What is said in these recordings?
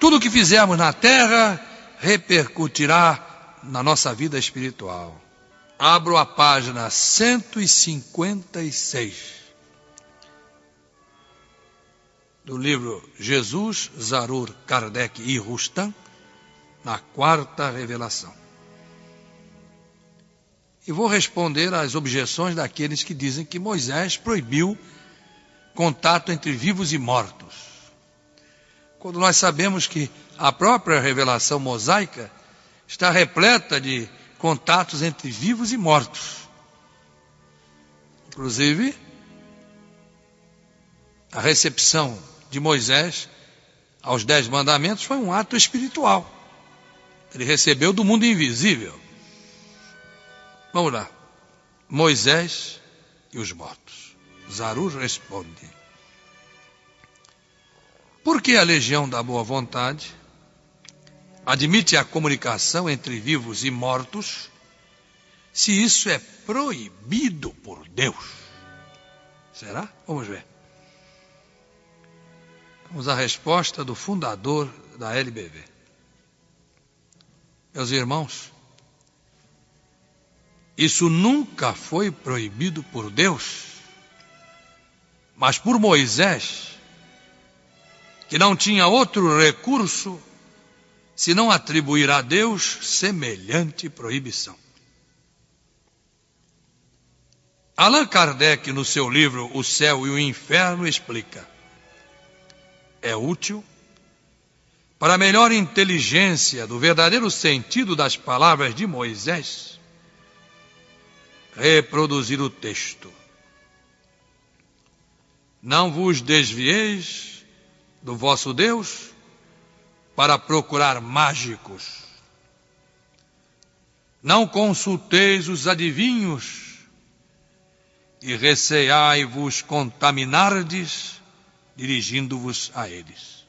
tudo o que fizermos na terra repercutirá na nossa vida espiritual. Abro a página 156 do livro Jesus, Zarur, Kardec e Rustam, na quarta revelação. E vou responder às objeções daqueles que dizem que Moisés proibiu contato entre vivos e mortos, quando nós sabemos que a própria revelação mosaica está repleta de contatos entre vivos e mortos. Inclusive, a recepção de Moisés aos 10 mandamentos foi um ato espiritual. Ele recebeu do mundo invisível. Vamos lá. Moisés e os mortos. Zarur responde: por que a legião da boa vontade admite a comunicação entre vivos e mortos, se isso é proibido por Deus? Será? Vamos ver. Vamos à resposta do fundador da LBV. Meus irmãos, isso nunca foi proibido por Deus, mas por Moisés, que não tinha outro recurso senão atribuir a Deus semelhante proibição. Allan Kardec, no seu livro O Céu e o Inferno, explica: é útil, para a melhor inteligência do verdadeiro sentido das palavras de Moisés, reproduzir o texto. Não vos desvieis do vosso Deus para procurar mágicos. Não consulteis os adivinhos e receai-vos contaminardes dirigindo-vos a eles.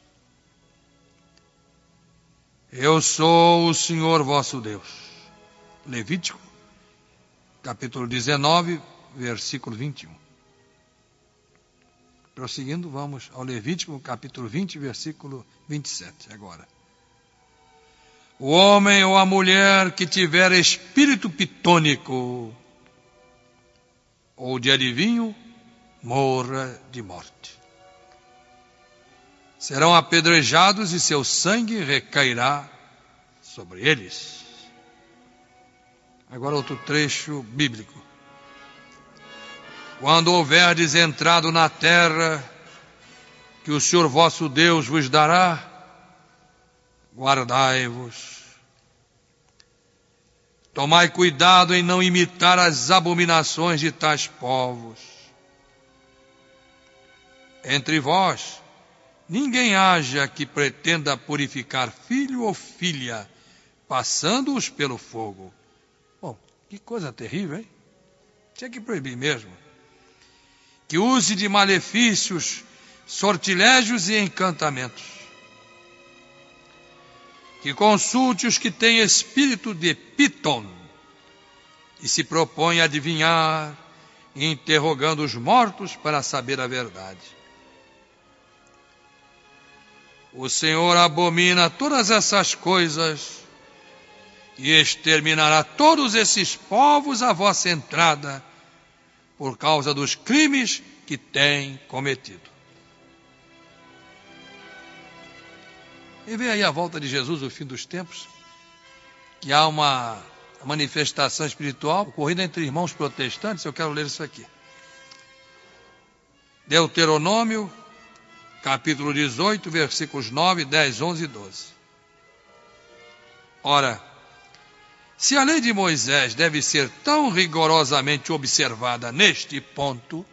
Eu sou o Senhor vosso Deus. Levítico, capítulo 19, versículo 21. Prosseguindo, vamos ao Levítico, capítulo 20, versículo 27, agora. O homem ou a mulher que tiver espírito pitônico ou de adivinho, morra de morte. Serão apedrejados e seu sangue recairá sobre eles. Agora outro trecho bíblico. Quando houverdes entrado na terra que o Senhor vosso Deus vos dará, guardai-vos. Tomai cuidado em não imitar as abominações de tais povos. Entre vós, ninguém haja que pretenda purificar filho ou filha, passando-os pelo fogo. Bom, que coisa terrível, hein? Tinha que proibir mesmo. Que use de malefícios, sortilégios e encantamentos. Que consulte os que têm espírito de Piton e se propõe a adivinhar, interrogando os mortos para saber a verdade. O Senhor abomina todas essas coisas e exterminará todos esses povos à vossa entrada por causa dos crimes que têm cometido. E vem aí a volta de Jesus, o fim dos tempos, que há uma manifestação espiritual ocorrida entre irmãos protestantes. Eu quero ler isso aqui. Deuteronômio, capítulo 18, versículos 9, 10, 11 e 12. Ora, se a lei de Moisés deve ser tão rigorosamente observada neste ponto,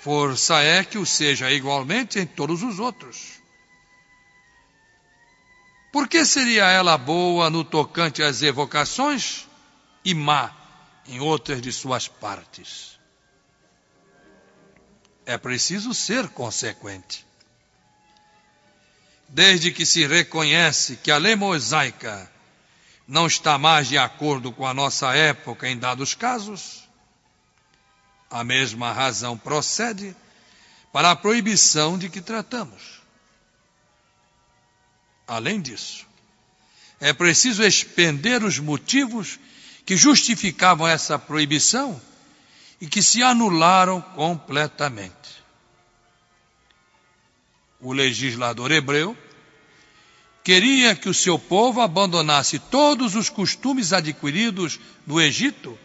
força é que o seja igualmente em todos os outros. Por que seria ela boa no tocante às evocações e má em outras de suas partes? É preciso ser consequente. Desde que se reconhece que a lei mosaica não está mais de acordo com a nossa época em dados casos, a mesma razão procede para a proibição de que tratamos. Além disso, é preciso expender os motivos que justificavam essa proibição e que se anularam completamente. O legislador hebreu queria que o seu povo abandonasse todos os costumes adquiridos no Egito,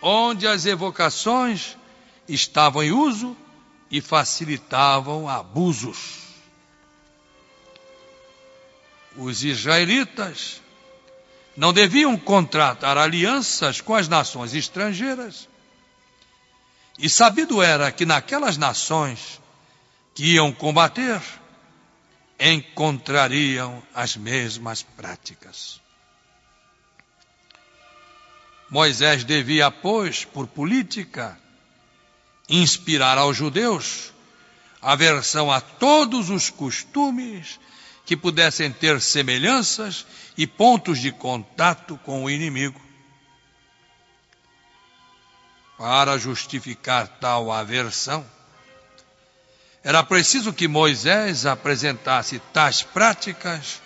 onde as evocações estavam em uso e facilitavam abusos. Os israelitas não deviam contratar alianças com as nações estrangeiras, e sabido era que naquelas nações que iam combater, encontrariam as mesmas práticas. Moisés devia, pois, por política, inspirar aos judeus aversão a todos os costumes que pudessem ter semelhanças e pontos de contato com o inimigo. Para justificar tal aversão, era preciso que Moisés apresentasse tais práticas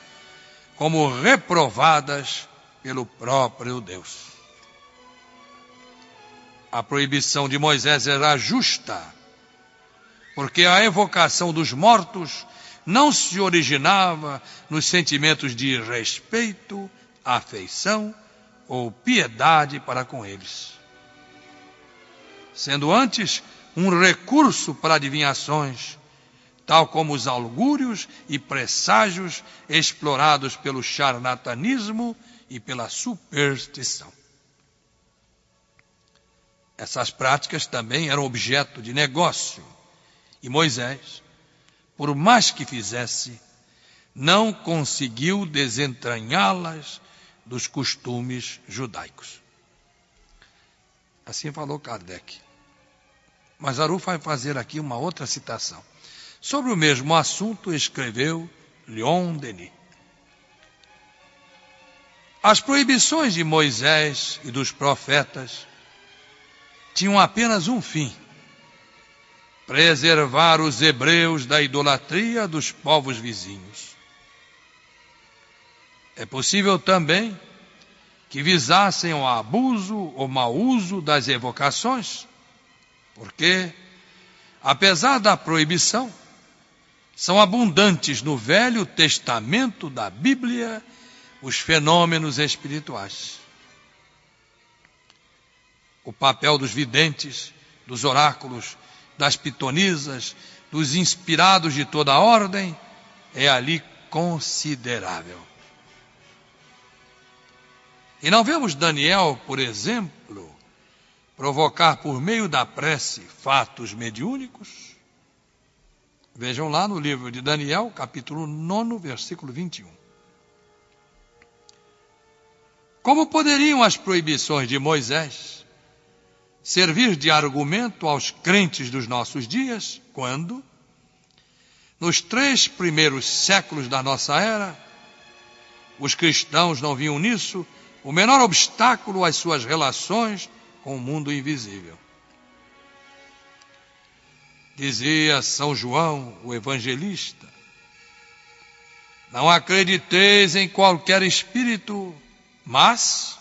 como reprovadas pelo próprio Deus. A proibição de Moisés era justa, porque a evocação dos mortos não se originava nos sentimentos de respeito, afeição ou piedade para com eles, sendo antes um recurso para adivinhações, tal como os augúrios e presságios explorados pelo charlatanismo e pela superstição. Essas práticas também eram objeto de negócio, e Moisés, por mais que fizesse, não conseguiu desentranhá-las dos costumes judaicos. Assim falou Kardec. Mas Aruf vai fazer aqui uma outra citação. Sobre o mesmo assunto escreveu Leon Denis. As proibições de Moisés e dos profetas tinham apenas um fim: preservar os hebreus da idolatria dos povos vizinhos. É possível também que visassem o abuso ou mau uso das evocações, porque, apesar da proibição, são abundantes no Velho Testamento da Bíblia os fenômenos espirituais. O papel dos videntes, dos oráculos, das pitonisas, dos inspirados de toda a ordem é ali considerável. E não vemos Daniel, por exemplo, provocar por meio da prece fatos mediúnicos? Vejam lá no livro de Daniel, capítulo 9, versículo 21. Como poderiam as proibições de Moisés servir de argumento aos crentes dos nossos dias, quando, nos 3 primeiros séculos da nossa era, os cristãos não viam nisso o menor obstáculo às suas relações com o mundo invisível? Dizia São João, o evangelista: não acrediteis em qualquer espírito, mas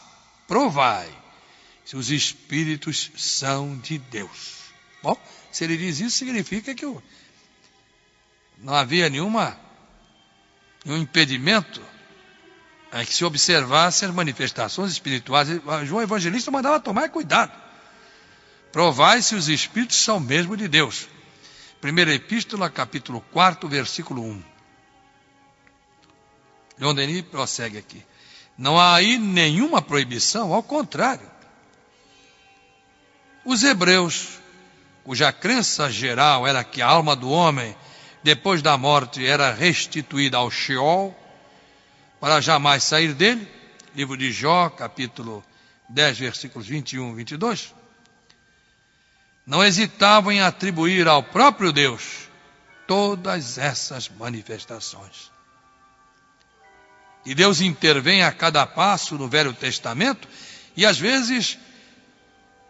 provai se os espíritos são de Deus. Bom, se ele diz isso, significa que não havia nenhum impedimento que se observasse as manifestações espirituais. João Evangelista mandava tomar cuidado. Provai se os espíritos são mesmo de Deus. Primeira Epístola, capítulo 4, versículo 1. Leon Denis prossegue aqui. Não há aí nenhuma proibição, ao contrário. Os hebreus, cuja crença geral era que a alma do homem, depois da morte, era restituída ao Sheol, para jamais sair dele, livro de Jó, capítulo 10, versículos 21 e 22, não hesitavam em atribuir ao próprio Deus todas essas manifestações. E Deus intervém a cada passo no Velho Testamento, e às vezes,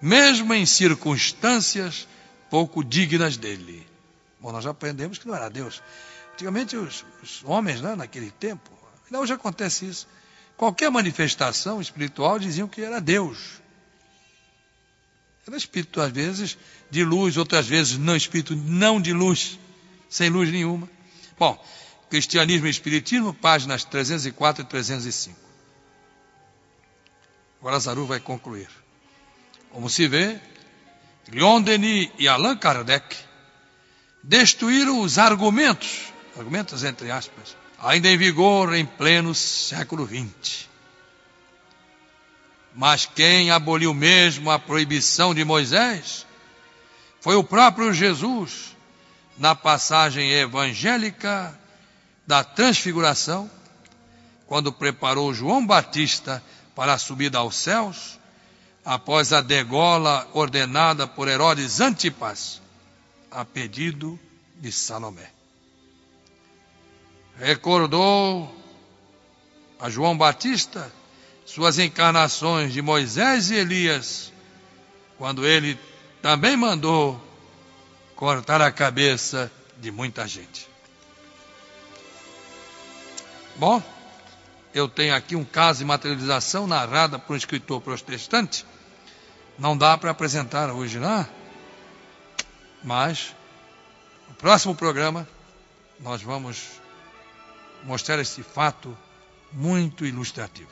mesmo em circunstâncias pouco dignas dele. Bom, nós já aprendemos que não era Deus. Antigamente os homens, né, naquele tempo, ainda hoje acontece isso. Qualquer manifestação espiritual diziam que era Deus. Era espírito, às vezes, de luz, outras vezes não espírito não de luz, sem luz nenhuma. Bom, Cristianismo e Espiritismo, páginas 304 e 305. Agora Zaru vai concluir. Como se vê, Leon Denis e Allan Kardec destruíram os argumentos entre aspas, ainda em vigor em pleno século XX. Mas quem aboliu mesmo a proibição de Moisés foi o próprio Jesus, na passagem evangélica da Transfiguração, quando preparou João Batista para a subida aos céus, após a degola ordenada por Herodes Antipas, a pedido de Salomé. Recordou a João Batista suas encarnações de Moisés e Elias, quando ele também mandou cortar a cabeça de muita gente. Bom, eu tenho aqui um caso de materialização narrada por um escritor protestante. Não dá para apresentar hoje, não? Mas, no próximo programa, nós vamos mostrar esse fato muito ilustrativo.